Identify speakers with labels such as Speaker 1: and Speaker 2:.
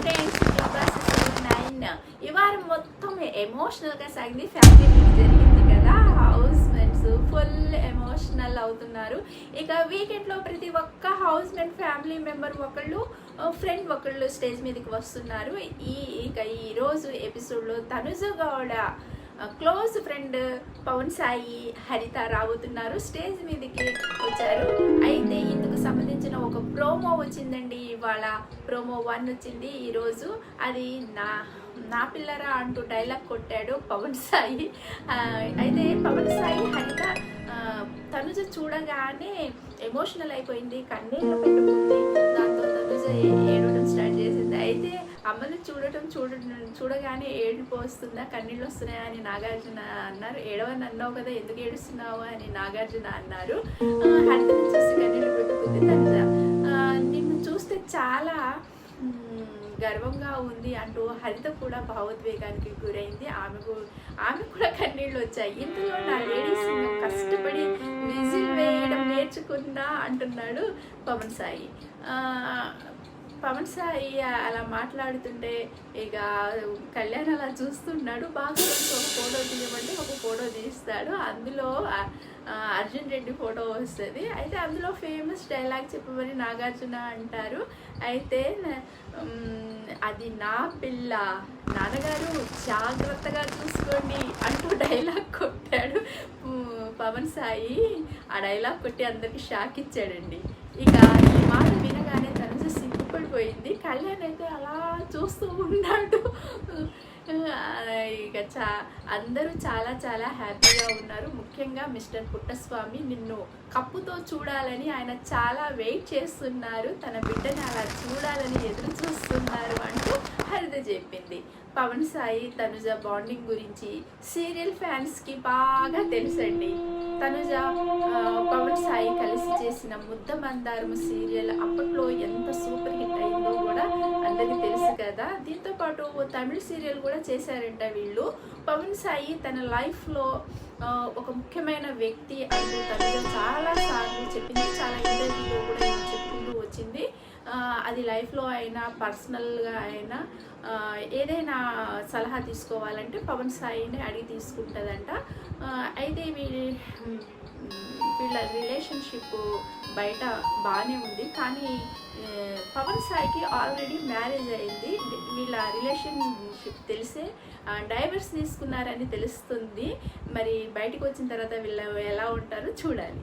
Speaker 1: Friends, big boss season 9 ఈ వారం మొత్తం ఎమోషనల్గా సాగింది. ఫ్యామిలీ మీట్ జరిగింది కదా, హౌస్ మేట్స్ ఫుల్ ఎమోషనల్ అవుతున్నారు. ఇక వీకెండ్లో ప్రతి ఒక్క హౌస్ మేట్ ఫ్యామిలీ మెంబర్ ఒకళ్ళు, ఫ్రెండ్ ఒకళ్ళు స్టేజ్ మీదకి వస్తున్నారు. ఇక ఈరోజు ఎపిసోడ్లో తనుజ గౌడ క్లోజ్ ఫ్రెండ్ పవన్ సాయి, హరిత రాబోతున్నారు. స్టేజ్ మీదకి వచ్చారు. అయితే ఇందుకు సంబంధించిన ఒక ప్రోమో వచ్చిందండి. ఇవాళ ప్రోమో 1 వచ్చింది ఈరోజు. అది నా పిల్లరా అంటూ డైలాగ్ కొట్టాడు పవన్ సాయి. అయితే పవన్ సాయి హరిత తనుజ చూడగానే ఎమోషనల్ అయిపోయింది, కన్నీళ్ళు పెట్టుకుంది. దాంతో తనుజ ఏడవడం స్టార్ట్ చేసింది. అయితే అమ్మని చూడగానే ఏడుపు వస్తుందా, కన్నీళ్ళు వస్తున్నాయా అని నాగార్జున అన్నారు. ఏడవని అన్నావు కదా, ఎందుకు ఏడుస్తున్నావు అని నాగార్జున అన్నారు. హరితని చూసి కన్నీళ్ళు పెట్టుకుంది తనుజ. నిన్ను చూస్తే చాలా గర్వంగా ఉంది అంటూ హరిత కూడా భావోద్వేగానికి గురైంది. ఆమె కూడా కన్నీళ్ళు వచ్చాయి. ఇందులో నా లేడీస్ కష్టపడి విజిల్ వేయడం నేర్చుకుందా అంటున్నాడు పవన్ సాయి. పవన్ సాయి అలా మాట్లాడుతుంటే ఇక కళ్యాణ్ అలా చూస్తున్నాడు. బాగా ఒక ఫోటో తీయమంటే ఒక ఫోటో తీస్తాడు. అందులో అర్జున్ రెడ్డి ఫోటో వస్తుంది. అయితే అందులో ఫేమస్ డైలాగ్ చెప్పమని నాగార్జున అంటారు. అయితే అది నా పిల్ల, నాన్నగారు జాగ్రత్తగా చూసుకోండి అంటూ డైలాగ్ కొట్టాడు పవన్ సాయి. ఆ డైలాగ్ కొట్టి అందరికి షాక్ ఇచ్చాడండి. ఇక ఈ మాట వినగానే తనుజ సిగ్గుపడిపోయింది. కళ్యాణ్ అయితే అలా చూస్తూ ఉన్నాడు. ఇక అందరూ చాలా చాలా హ్యాపీగా ఉన్నారు. ముఖ్యంగా మిస్టర్ పుట్టస్వామి నిన్ను కప్పుతో చూడాలని ఆయన చాలా వెయిట్ చేస్తున్నారు. తన బిడ్డని అలా చూడాలని ఎదురు చూస్తున్నారు అంటూ హరిత చెప్పింది. పవన్ సాయి తనుజ బాండింగ్ గురించి సీరియల్ ఫ్యాన్స్కి బాగా తెలుసండి. తనుజ పవన్ సాయి కలిసి చేసిన ముద్ద మందారం సీరియల్ అప్పట్లో ఎంత సూపర్ హిట్ అయిందో కూడా అందరికీ తెలుసు కదా. దీంతో పాటు తమిళ సీరియల్ కూడా చేశారంట వీళ్ళు. పవన్ సాయి తన లైఫ్లో ఒక ముఖ్యమైన వ్యక్తి అంటూ తనుజ చాలా సార్లు చెప్పింది. చాలా ఇంటర్వ్యూలో కూడా చెప్పుకుంటూ వచ్చింది. అది లైఫ్లో అయినా పర్సనల్గా అయినా ఏదైనా సలహా తీసుకోవాలంటే పవన్ సాయిని అడిగి తీసుకుంటుందంట. అయితే వీళ్ళ రిలేషన్షిప్ బయట బాగానే ఉంది, కానీ పవన్ సాయికి ఆల్రెడీ మ్యారేజ్ అయింది. వీళ్ళ రిలేషన్షిప్ తెలిసే డైవర్స్ తీసుకున్నారని తెలుస్తుంది. మరి బయటకు వచ్చిన తర్వాత వీళ్ళు ఎలా ఉంటారో చూడాలి.